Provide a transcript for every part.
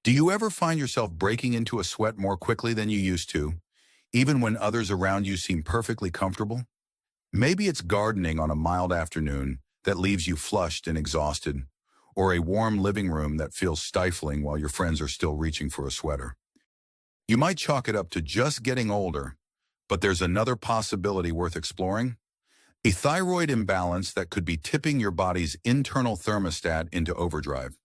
Do you ever find yourself breaking into a sweat more quickly than you used to, even when others around you seem perfectly comfortable? Maybe it's gardening on a mild afternoon that leaves you flushed and exhausted, or a warm living room that feels stifling while your friends are still reaching for a sweater. You might chalk it up to just getting older, but there's another possibility worth exploring: a thyroid imbalance that could be tipping your body's internal thermostat into overdrive.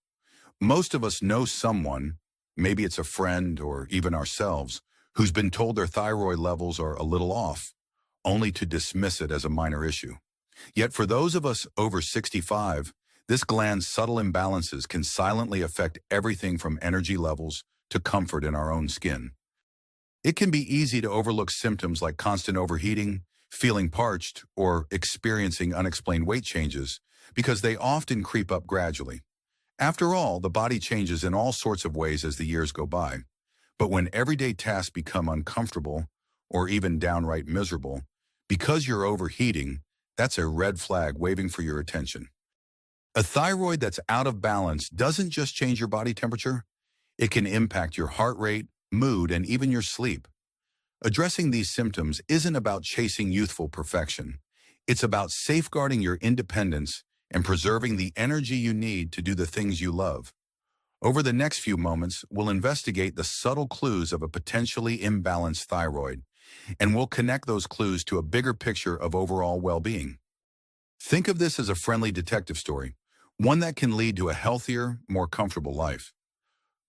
Most of us know someone, maybe it's a friend or even ourselves, who's been told their thyroid levels are a little off, only to dismiss it as a minor issue. Yet for those of us over 65, this gland's subtle imbalances can silently affect everything from energy levels to comfort in our own skin. It can be easy to overlook symptoms like constant overheating, feeling parched, or experiencing unexplained weight changes because they often creep up gradually. After all, the body changes in all sorts of ways as the years go by. But when everyday tasks become uncomfortable or even downright miserable, because you're overheating, that's a red flag waving for your attention. A thyroid that's out of balance doesn't just change your body temperature, it can impact your heart rate, mood, and even your sleep. Addressing these symptoms isn't about chasing youthful perfection. It's about safeguarding your independence and preserving the energy you need to do the things you love. Over the next few moments, we'll investigate the subtle clues of a potentially imbalanced thyroid, and we'll connect those clues to a bigger picture of overall well-being. Think of this as a friendly detective story, one that can lead to a healthier, more comfortable life.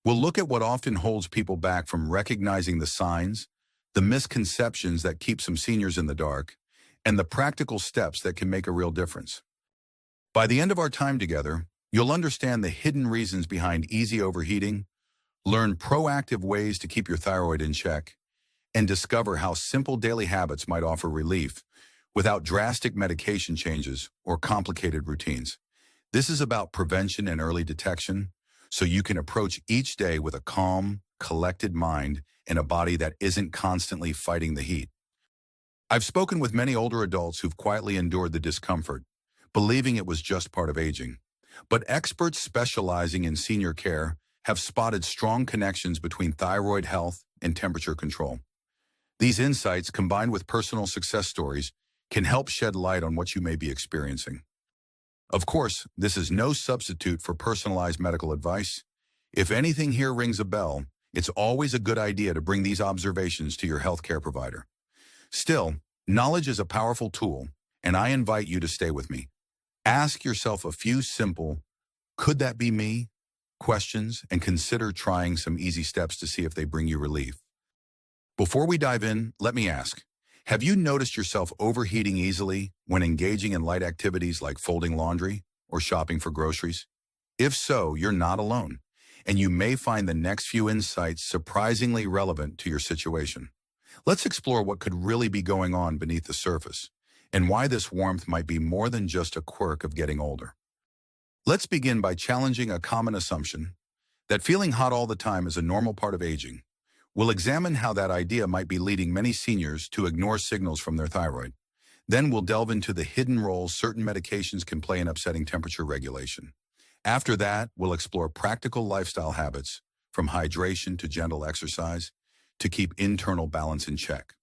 We'll look at what often holds people back from recognizing the signs, the misconceptions that keep some seniors in the dark, and the practical steps that can make a real difference. By the end of our time together, you'll understand the hidden reasons behind easy overheating, learn proactive ways to keep your thyroid in check, and discover how simple daily habits might offer relief without drastic medication changes or complicated routines. This is about prevention and early detection, so you can approach each day with a calm, collected mind and a body that isn't constantly fighting the heat. I've spoken with many older adults who've quietly endured the discomfort, believing it was just part of aging. But experts specializing in senior care have spotted strong connections between thyroid health and temperature control. These insights, combined with personal success stories, can help shed light on what you may be experiencing. Of course, this is no substitute for personalized medical advice. If anything here rings a bell, it's always a good idea to bring these observations to your healthcare provider. Still, knowledge is a powerful tool, and I invite you to stay with me. Ask yourself a few simple, "Could that be me?" questions, and consider trying some easy steps to see if they bring you relief. Before we dive in, let me ask, have you noticed yourself overheating easily when engaging in light activities like folding laundry or shopping for groceries? If so, you're not alone, and you may find the next few insights surprisingly relevant to your situation. Let's explore what could really be going on beneath the surface, and why this warmth might be more than just a quirk of getting older. Let's begin by challenging a common assumption that feeling hot all the time is a normal part of aging. We'll examine how that idea might be leading many seniors to ignore signals from their thyroid. Then we'll delve into the hidden roles certain medications can play in upsetting temperature regulation. After that, we'll explore practical lifestyle habits, from hydration to gentle exercise, to keep internal balance in check.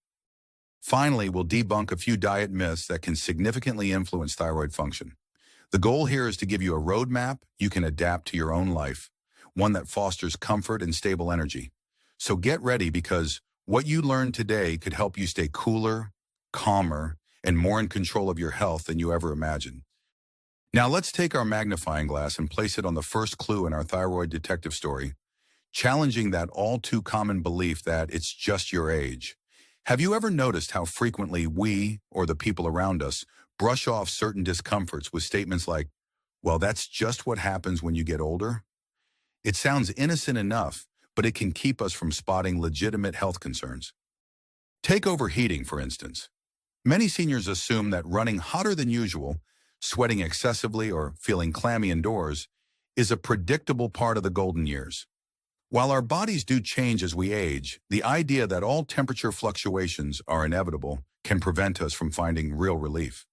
Finally, we'll debunk a few diet myths that can significantly influence thyroid function. The goal here is to give you a roadmap you can adapt to your own life, one that fosters comfort and stable energy. So get ready, because what you learn today could help you stay cooler, calmer, and more in control of your health than you ever imagined. Now let's take our magnifying glass and place it on the first clue in our thyroid detective story, challenging that all too common belief that it's just your age. Have you ever noticed how frequently we, or the people around us, brush off certain discomforts with statements like, "Well, that's just what happens when you get older"? It sounds innocent enough, but it can keep us from spotting legitimate health concerns. Take overheating, for instance. Many seniors assume that running hotter than usual, sweating excessively, or feeling clammy indoors is a predictable part of the golden years. While our bodies do change as we age, the idea that all temperature fluctuations are inevitable can prevent us from finding real relief.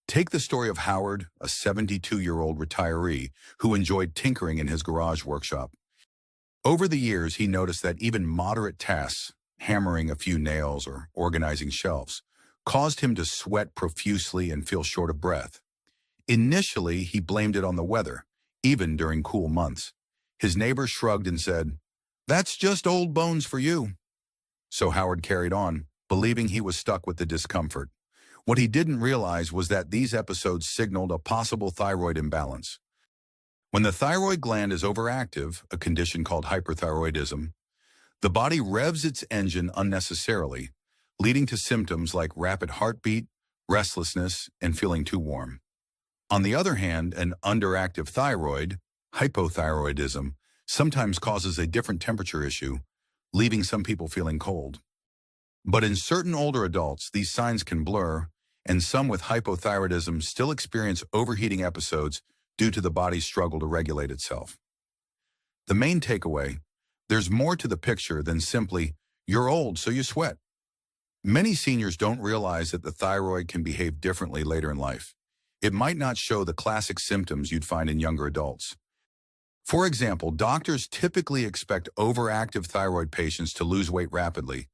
Take the story of Howard, a 72-year-old retiree who enjoyed tinkering in his garage workshop. Over the years, he noticed that even moderate tasks, hammering a few nails or organizing shelves, caused him to sweat profusely and feel short of breath. Initially, he blamed it on the weather, even during cool months. His neighbor shrugged and said, "That's just old bones for you." So Howard carried on, believing he was stuck with the discomfort. What he didn't realize was that these episodes signaled a possible thyroid imbalance. When the thyroid gland is overactive, a condition called hyperthyroidism, the body revs its engine unnecessarily, leading to symptoms like rapid heartbeat, restlessness, and feeling too warm. On the other hand, an underactive thyroid, hypothyroidism, sometimes causes a different temperature issue, leaving some people feeling cold. But in certain older adults, these signs can blur, and some with hypothyroidism still experience overheating episodes due to the body's struggle to regulate itself. The main takeaway: there's more to the picture than simply, "You're old, so you sweat." Many seniors don't realize that the thyroid can behave differently later in life. It might not show the classic symptoms you'd find in younger adults. For example, doctors typically expect overactive thyroid patients to lose weight rapidly,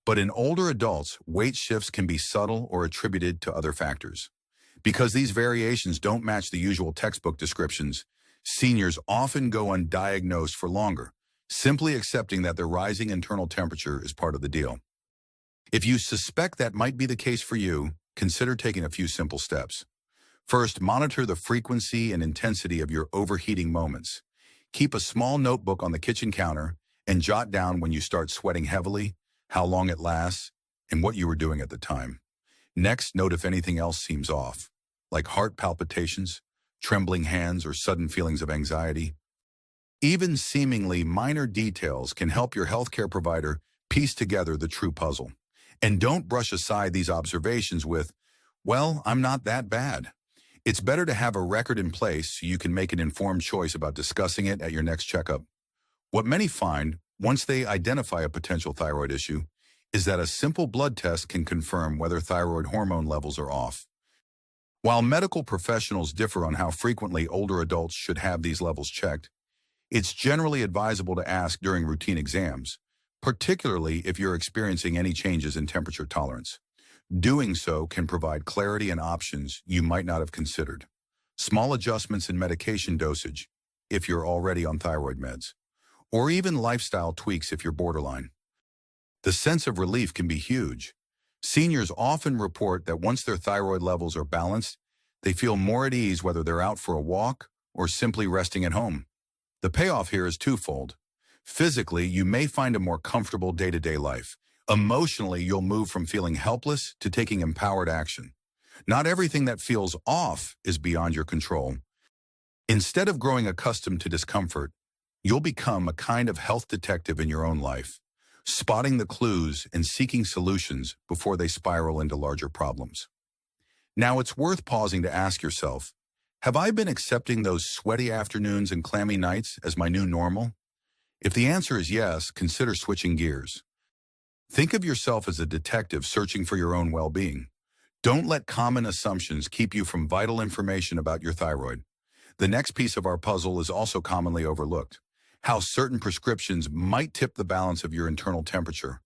but in older adults, weight shifts can be subtle or attributed to other factors. Because these variations don't match the usual textbook descriptions, seniors often go undiagnosed for longer, simply accepting that their rising internal temperature is part of the deal. If you suspect that might be the case for you, consider taking a few simple steps. First, monitor the frequency and intensity of your overheating moments. Keep a small notebook on the kitchen counter and jot down when you start sweating heavily, how long it lasts, and what you were doing at the time. Next, note if anything else seems off, like heart palpitations, trembling hands, or sudden feelings of anxiety. Even seemingly minor details can help your healthcare provider piece together the true puzzle. And don't brush aside these observations with, "Well, I'm not that bad." It's better to have a record in place so you can make an informed choice about discussing it at your next checkup. What many find, once they identify a potential thyroid issue, is that a simple blood test can confirm whether thyroid hormone levels are off. While medical professionals differ on how frequently older adults should have these levels checked, it's generally advisable to ask during routine exams, particularly if you're experiencing any changes in temperature tolerance. Doing so can provide clarity and options you might not have considered. Small adjustments in medication dosage, if you're already on thyroid meds, or even lifestyle tweaks if you're borderline. The sense of relief can be huge. Seniors often report that once their thyroid levels are balanced, they feel more at ease whether they're out for a walk or simply resting at home. The payoff here is twofold. Physically, you may find a more comfortable day-to-day life. Emotionally, you'll move from feeling helpless to taking empowered action. Not everything that feels off is beyond your control. Instead of growing accustomed to discomfort, you'll become a kind of health detective in your own life, spotting the clues and seeking solutions before they spiral into larger problems. Now, it's worth pausing to ask yourself, have I been accepting those sweaty afternoons and clammy nights as my new normal? If the answer is yes, consider switching gears. Think of yourself as a detective searching for your own well-being. Don't let common assumptions keep you from vital information about your thyroid. The next piece of our puzzle is also commonly overlooked: how certain prescriptions might tip the balance of your internal temperature,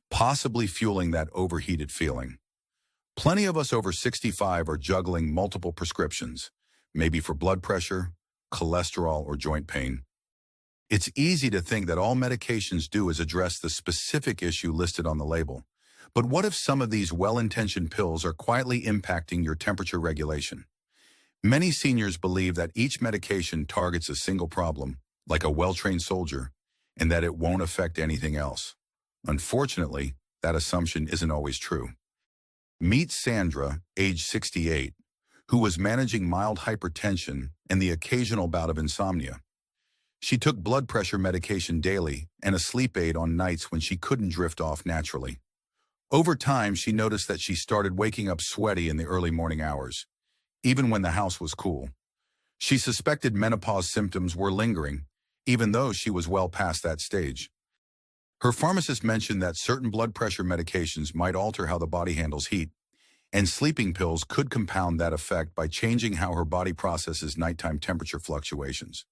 possibly fueling that overheated feeling. Plenty of us over 65 are juggling multiple prescriptions, maybe for blood pressure, cholesterol, or joint pain. It's easy to think that all medications do is address the specific issue listed on the label. But what if some of these well-intentioned pills are quietly impacting your temperature regulation? Many seniors believe that each medication targets a single problem, like a well-trained soldier, and that it won't affect anything else. Unfortunately, that assumption isn't always true. Meet Sandra, age 68, who was managing mild hypertension and the occasional bout of insomnia. She took blood pressure medication daily and a sleep aid on nights when she couldn't drift off naturally. Over time, she noticed that she started waking up sweaty in the early morning hours, even when the house was cool. She suspected menopause symptoms were lingering, even though she was well past that stage. Her pharmacist mentioned that certain blood pressure medications might alter how the body handles heat, and sleeping pills could compound that effect by changing how her body processes nighttime temperature fluctuations.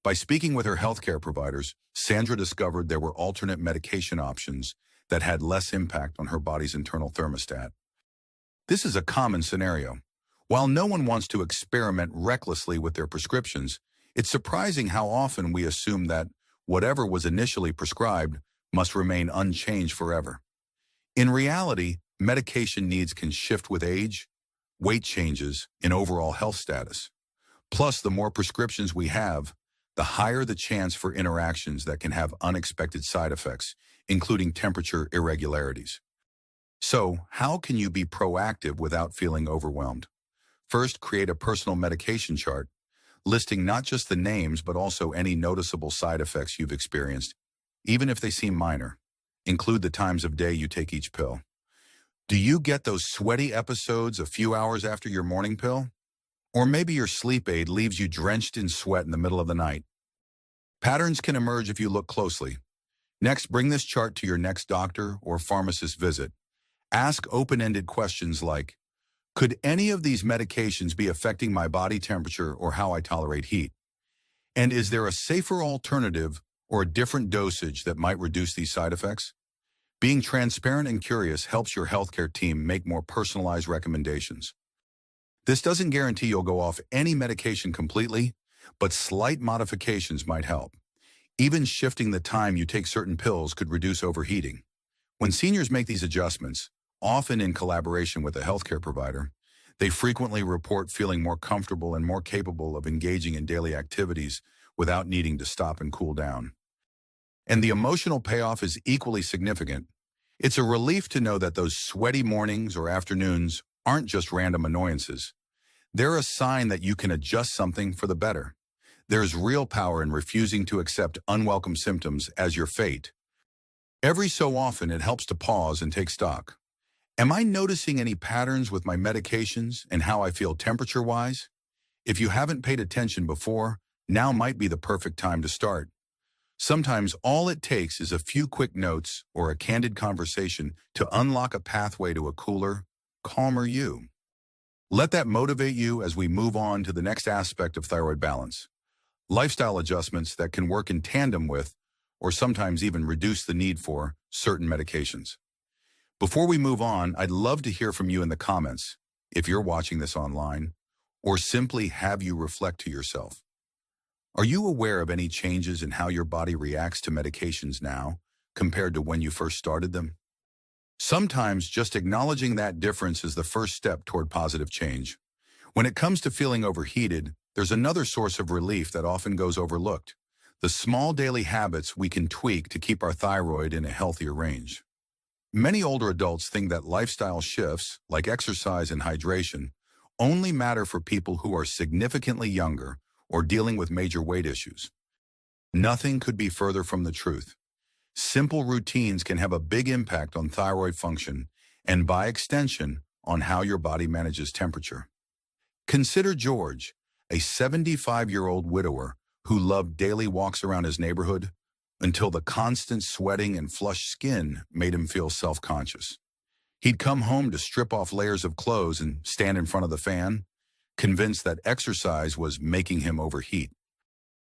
By speaking with her healthcare providers, Sandra discovered there were alternate medication options that had less impact on her body's internal thermostat. This is a common scenario. While no one wants to experiment recklessly with their prescriptions, it's surprising how often we assume that whatever was initially prescribed must remain unchanged forever. In reality, medication needs can shift with age, weight changes, and overall health status. Plus, the more prescriptions we have, the higher the chance for interactions that can have unexpected side effects, including temperature irregularities. So, how can you be proactive without feeling overwhelmed? First, create a personal medication chart, listing not just the names but also any noticeable side effects you've experienced, even if they seem minor. Include the times of day you take each pill. Do you get those sweaty episodes a few hours after your morning pill? Or maybe your sleep aid leaves you drenched in sweat in the middle of the night. Patterns can emerge if you look closely. Next, bring this chart to your next doctor or pharmacist visit. Ask open-ended questions like, could any of these medications be affecting my body temperature or how I tolerate heat? And is there a safer alternative or a different dosage that might reduce these side effects? Being transparent and curious helps your healthcare team make more personalized recommendations. This doesn't guarantee you'll go off any medication completely, but slight modifications might help. Even shifting the time you take certain pills could reduce overheating. When seniors make these adjustments, often in collaboration with a healthcare provider, they frequently report feeling more comfortable and more capable of engaging in daily activities without needing to stop and cool down. And the emotional payoff is equally significant. It's a relief to know that those sweaty mornings or afternoons aren't just random annoyances. They're a sign that you can adjust something for the better. There's real power in refusing to accept unwelcome symptoms as your fate. Every so often, it helps to pause and take stock. Am I noticing any patterns with my medications and how I feel temperature-wise? If you haven't paid attention before, now might be the perfect time to start. Sometimes all it takes is a few quick notes or a candid conversation to unlock a pathway to a cooler, calmer you. Let that motivate you as we move on to the next aspect of thyroid balance. Lifestyle adjustments that can work in tandem with, or sometimes even reduce the need for, certain medications. Before we move on, I'd love to hear from you in the comments, if you're watching this online, or simply have you reflect to yourself. Are you aware of any changes in how your body reacts to medications now, compared to when you first started them? Sometimes just acknowledging that difference is the first step toward positive change. When it comes to feeling overheated, there's another source of relief that often goes overlooked: the small daily habits we can tweak to keep our thyroid in a healthier range. Many older adults think that lifestyle shifts, like exercise and hydration, only matter for people who are significantly younger or dealing with major weight issues. Nothing could be further from the truth. Simple routines can have a big impact on thyroid function and, by extension, on how your body manages temperature. Consider George, a 75-year-old widower who loved daily walks around his neighborhood until the constant sweating and flushed skin made him feel self-conscious. He'd come home to strip off layers of clothes and stand in front of the fan, convinced that exercise was making him overheat.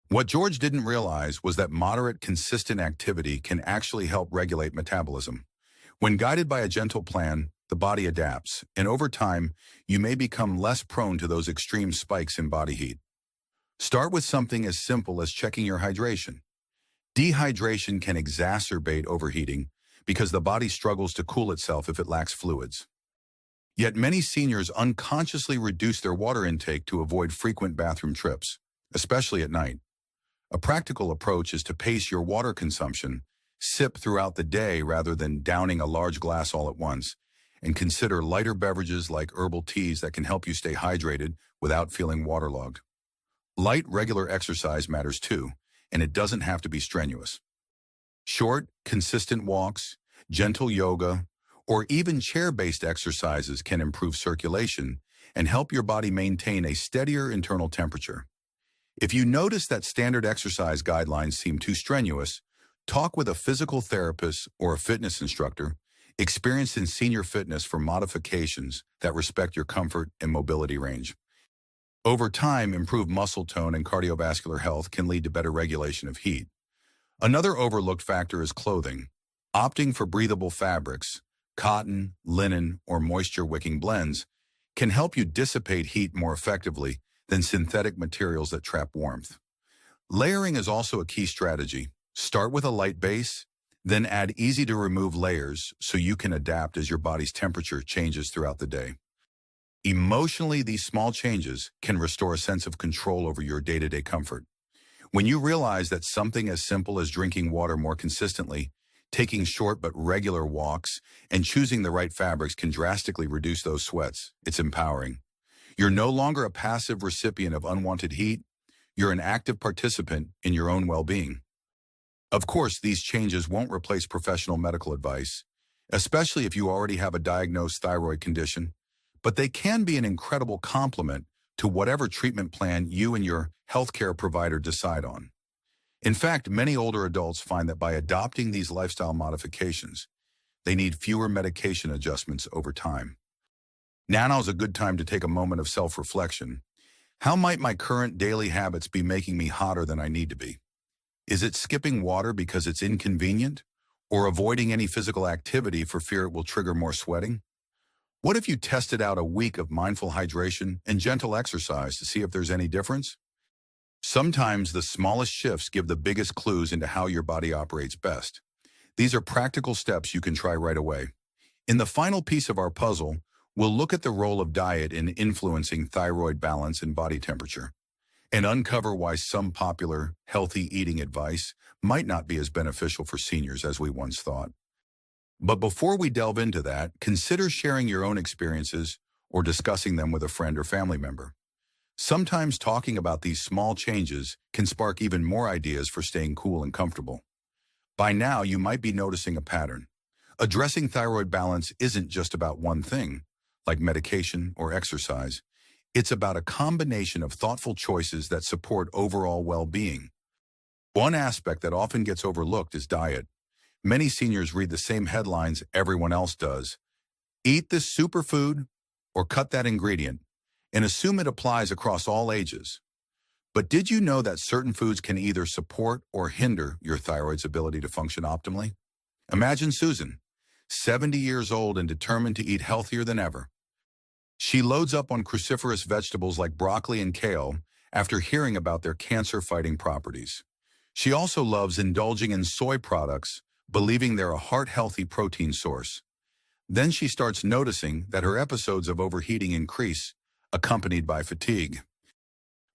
What George didn't realize was that moderate, consistent activity can actually help regulate metabolism. When guided by a gentle plan, the body adapts, and over time, you may become less prone to those extreme spikes in body heat. Start with something as simple as checking your hydration. Dehydration can exacerbate overheating because the body struggles to cool itself if it lacks fluids. Yet many seniors unconsciously reduce their water intake to avoid frequent bathroom trips, especially at night. A practical approach is to pace your water consumption, sip throughout the day rather than downing a large glass all at once, and consider lighter beverages like herbal teas that can help you stay hydrated without feeling waterlogged. Light, regular exercise matters too, and it doesn't have to be strenuous. Short, consistent walks, gentle yoga, or even chair-based exercises can improve circulation and help your body maintain a steadier internal temperature. If you notice that standard exercise guidelines seem too strenuous, talk with a physical therapist or a fitness instructor experienced in senior fitness for modifications that respect your comfort and mobility range. Over time, improved muscle tone and cardiovascular health can lead to better regulation of heat. Another overlooked factor is clothing. Opting for breathable fabrics, cotton, linen, or moisture-wicking blends can help you dissipate heat more effectively than synthetic materials that trap warmth. Layering is also a key strategy. Start with a light base, then add easy-to-remove layers so you can adapt as your body's temperature changes throughout the day. Emotionally, these small changes can restore a sense of control over your day-to-day comfort. When you realize that something as simple as drinking water more consistently, taking short but regular walks, and choosing the right fabrics can drastically reduce those sweats, it's empowering. You're no longer a passive recipient of unwanted heat. You're an active participant in your own well-being. Of course, these changes won't replace professional medical advice, especially if you already have a diagnosed thyroid condition, but they can be an incredible complement to whatever treatment plan you and your healthcare provider decide on. In fact, many older adults find that by adopting these lifestyle modifications, they need fewer medication adjustments over time. Now is a good time to take a moment of self-reflection. How might my current daily habits be making me hotter than I need to be? Is it skipping water because it's inconvenient, or avoiding any physical activity for fear it will trigger more sweating? What if you tested out a week of mindful hydration and gentle exercise to see if there's any difference? Sometimes the smallest shifts give the biggest clues into how your body operates best. These are practical steps you can try right away. In the final piece of our puzzle, we'll look at the role of diet in influencing thyroid balance and body temperature, and uncover why some popular, healthy eating advice might not be as beneficial for seniors as we once thought. But before we delve into that, consider sharing your own experiences or discussing them with a friend or family member. Sometimes talking about these small changes can spark even more ideas for staying cool and comfortable. By now, you might be noticing a pattern. Addressing thyroid balance isn't just about one thing, like medication or exercise. It's about a combination of thoughtful choices that support overall well-being. One aspect that often gets overlooked is diet. Many seniors read the same headlines everyone else does. Eat this superfood or cut that ingredient, and assume it applies across all ages. But did you know that certain foods can either support or hinder your thyroid's ability to function optimally? Imagine Susan, 70 years old and determined to eat healthier than ever. She loads up on cruciferous vegetables like broccoli and kale after hearing about their cancer-fighting properties. She also loves indulging in soy products, believing they're a heart-healthy protein source. Then she starts noticing that her episodes of overheating increase, accompanied by fatigue.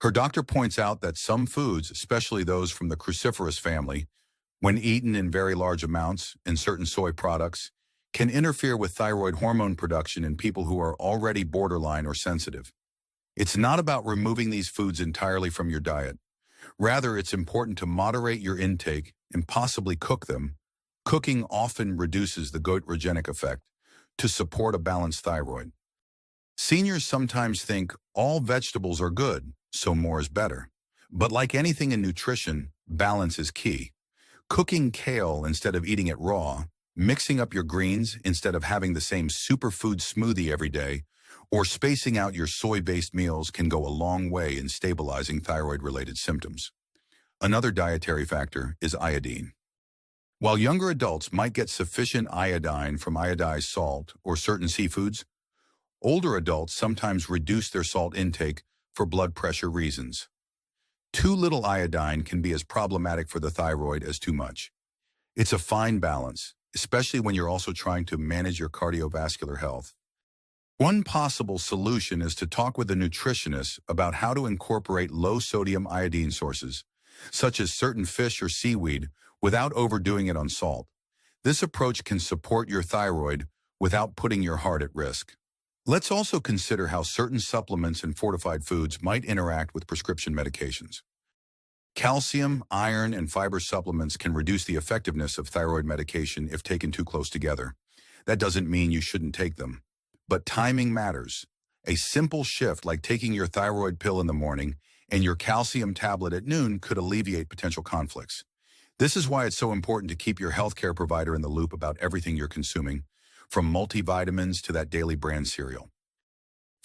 Her doctor points out that some foods, especially those from the cruciferous family, when eaten in very large amounts in certain soy products, can interfere with thyroid hormone production in people who are already borderline or sensitive. It's not about removing these foods entirely from your diet. Rather, it's important to moderate your intake and possibly cook them. Cooking often reduces the goitrogenic effect to support a balanced thyroid. Seniors sometimes think all vegetables are good, so more is better. But like anything in nutrition, balance is key. Cooking kale instead of eating it raw, mixing up your greens instead of having the same superfood smoothie every day, or spacing out your soy-based meals can go a long way in stabilizing thyroid-related symptoms. Another dietary factor is iodine. While younger adults might get sufficient iodine from iodized salt or certain seafoods, older adults sometimes reduce their salt intake for blood pressure reasons. Too little iodine can be as problematic for the thyroid as too much. It's a fine balance, especially when you're also trying to manage your cardiovascular health. One possible solution is to talk with a nutritionist about how to incorporate low-sodium iodine sources, such as certain fish or seaweed, without overdoing it on salt. This approach can support your thyroid without putting your heart at risk. Let's also consider how certain supplements and fortified foods might interact with prescription medications. Calcium, iron, and fiber supplements can reduce the effectiveness of thyroid medication if taken too close together. That doesn't mean you shouldn't take them. But timing matters. A simple shift like taking your thyroid pill in the morning and your calcium tablet at noon could alleviate potential conflicts. This is why it's so important to keep your healthcare provider in the loop about everything you're consuming, from multivitamins to that daily brand cereal.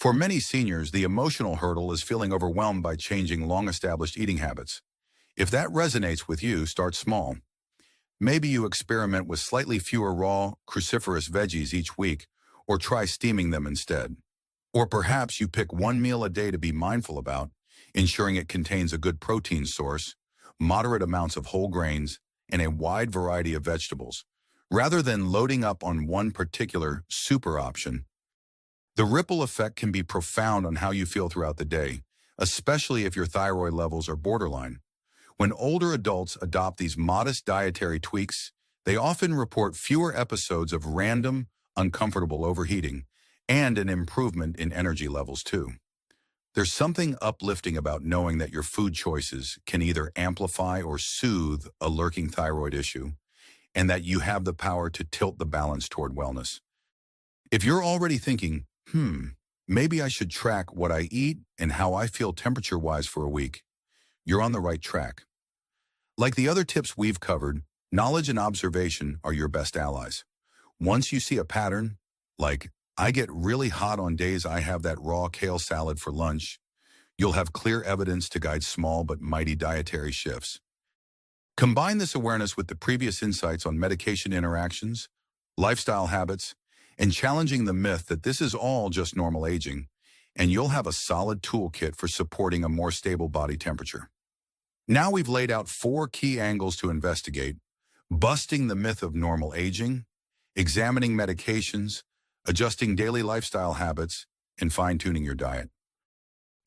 For many seniors, the emotional hurdle is feeling overwhelmed by changing long-established eating habits. If that resonates with you, start small. Maybe you experiment with slightly fewer raw, cruciferous veggies each week, or try steaming them instead. Or perhaps you pick one meal a day to be mindful about, ensuring it contains a good protein source, moderate amounts of whole grains, and a wide variety of vegetables. Rather than loading up on one particular super option, the ripple effect can be profound on how you feel throughout the day, especially if your thyroid levels are borderline. When older adults adopt these modest dietary tweaks, they often report fewer episodes of random, uncomfortable overheating and an improvement in energy levels too. There's something uplifting about knowing that your food choices can either amplify or soothe a lurking thyroid issue, and that you have the power to tilt the balance toward wellness. If you're already thinking, maybe I should track what I eat and how I feel temperature-wise for a week, you're on the right track. Like the other tips we've covered, knowledge and observation are your best allies. Once you see a pattern, like, I get really hot on days I have that raw kale salad for lunch, you'll have clear evidence to guide small but mighty dietary shifts. Combine this awareness with the previous insights on medication interactions, lifestyle habits, and challenging the myth that this is all just normal aging, and you'll have a solid toolkit for supporting a more stable body temperature. Now we've laid out 4 key angles to investigate: busting the myth of normal aging, examining medications, adjusting daily lifestyle habits, and fine-tuning your diet.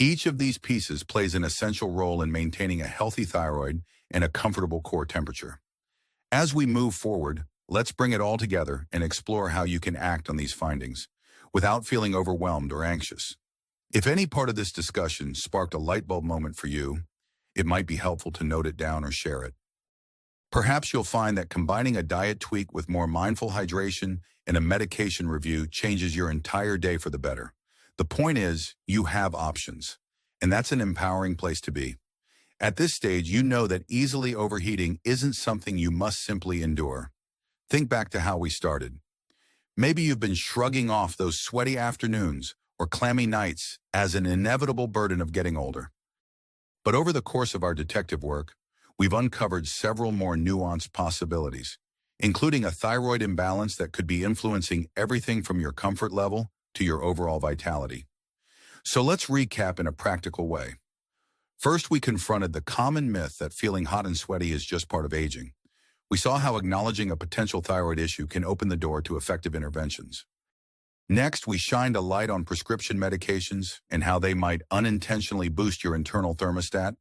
Each of these pieces plays an essential role in maintaining a healthy thyroid and a comfortable core temperature. As we move forward, let's bring it all together and explore how you can act on these findings without feeling overwhelmed or anxious. If any part of this discussion sparked a light bulb moment for you, it might be helpful to note it down or share it. Perhaps you'll find that combining a diet tweak with more mindful hydration and a medication review changes your entire day for the better. The point is, you have options, and that's an empowering place to be. At this stage, you know that easily overheating isn't something you must simply endure. Think back to how we started. Maybe you've been shrugging off those sweaty afternoons or clammy nights as an inevitable burden of getting older. But over the course of our detective work, we've uncovered several more nuanced possibilities, including a thyroid imbalance that could be influencing everything from your comfort level to your overall vitality. So let's recap in a practical way. First, we confronted the common myth that feeling hot and sweaty is just part of aging. We saw how acknowledging a potential thyroid issue can open the door to effective interventions. Next, we shined a light on prescription medications and how they might unintentionally boost your internal thermostat,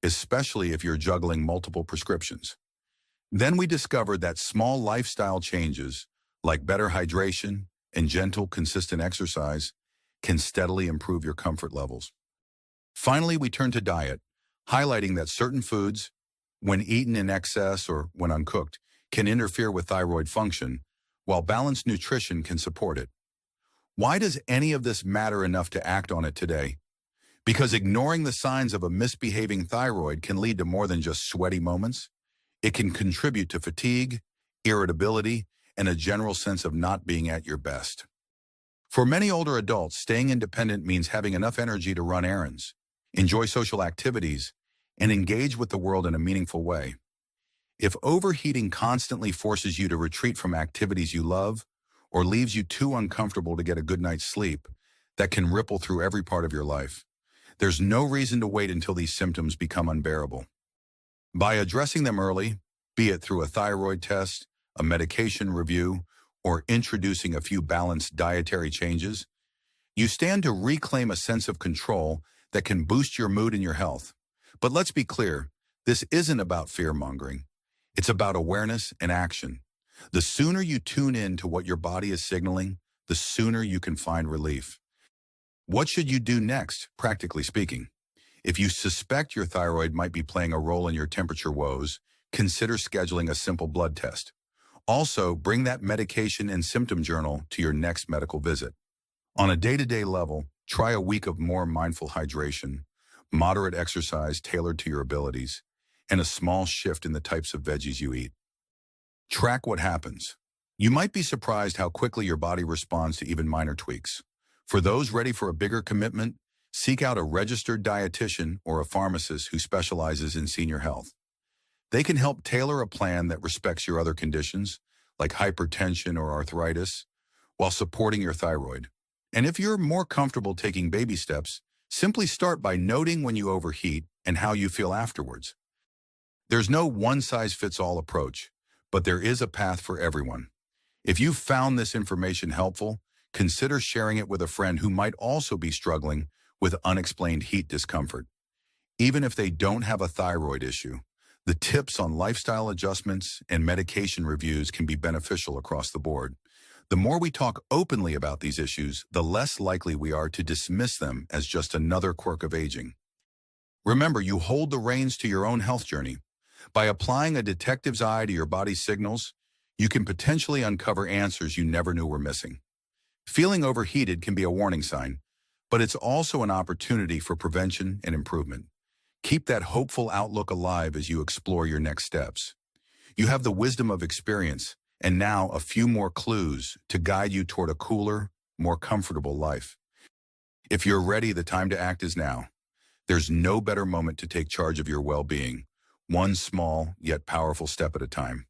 especially if you're juggling multiple prescriptions. Then we discovered that small lifestyle changes, like better hydration and gentle, consistent exercise, can steadily improve your comfort levels. Finally, we turned to diet, highlighting that certain foods, when eaten in excess or when uncooked, can interfere with thyroid function, while balanced nutrition can support it. Why does any of this matter enough to act on it today? Because ignoring the signs of a misbehaving thyroid can lead to more than just sweaty moments. It can contribute to fatigue, irritability, and a general sense of not being at your best. For many older adults, staying independent means having enough energy to run errands, enjoy social activities, and engage with the world in a meaningful way. If overheating constantly forces you to retreat from activities you love, or leaves you too uncomfortable to get a good night's sleep, that can ripple through every part of your life. There's no reason to wait until these symptoms become unbearable. By addressing them early, be it through a thyroid test, a medication review, or introducing a few balanced dietary changes, you stand to reclaim a sense of control that can boost your mood and your health. But let's be clear, this isn't about fear-mongering. It's about awareness and action. The sooner you tune in to what your body is signaling, the sooner you can find relief. What should you do next, practically speaking? If you suspect your thyroid might be playing a role in your temperature woes, consider scheduling a simple blood test. Also, bring that medication and symptom journal to your next medical visit. On a day-to-day level, try a week of more mindful hydration, moderate exercise tailored to your abilities, and a small shift in the types of veggies you eat. Track what happens. You might be surprised how quickly your body responds to even minor tweaks. For those ready for a bigger commitment, seek out a registered dietitian or a pharmacist who specializes in senior health. They can help tailor a plan that respects your other conditions, like hypertension or arthritis, while supporting your thyroid. And if you're more comfortable taking baby steps, simply start by noting when you overheat and how you feel afterwards. There's no one-size-fits-all approach, but there is a path for everyone. If you found this information helpful, consider sharing it with a friend who might also be struggling with unexplained heat discomfort. Even if they don't have a thyroid issue, the tips on lifestyle adjustments and medication reviews can be beneficial across the board. The more we talk openly about these issues, the less likely we are to dismiss them as just another quirk of aging. Remember, you hold the reins to your own health journey. By applying a detective's eye to your body's signals, you can potentially uncover answers you never knew were missing. Feeling overheated can be a warning sign, but it's also an opportunity for prevention and improvement. Keep that hopeful outlook alive as you explore your next steps. You have the wisdom of experience, and now a few more clues to guide you toward a cooler, more comfortable life. If you're ready, the time to act is now. There's no better moment to take charge of your well-being, one small yet powerful step at a time.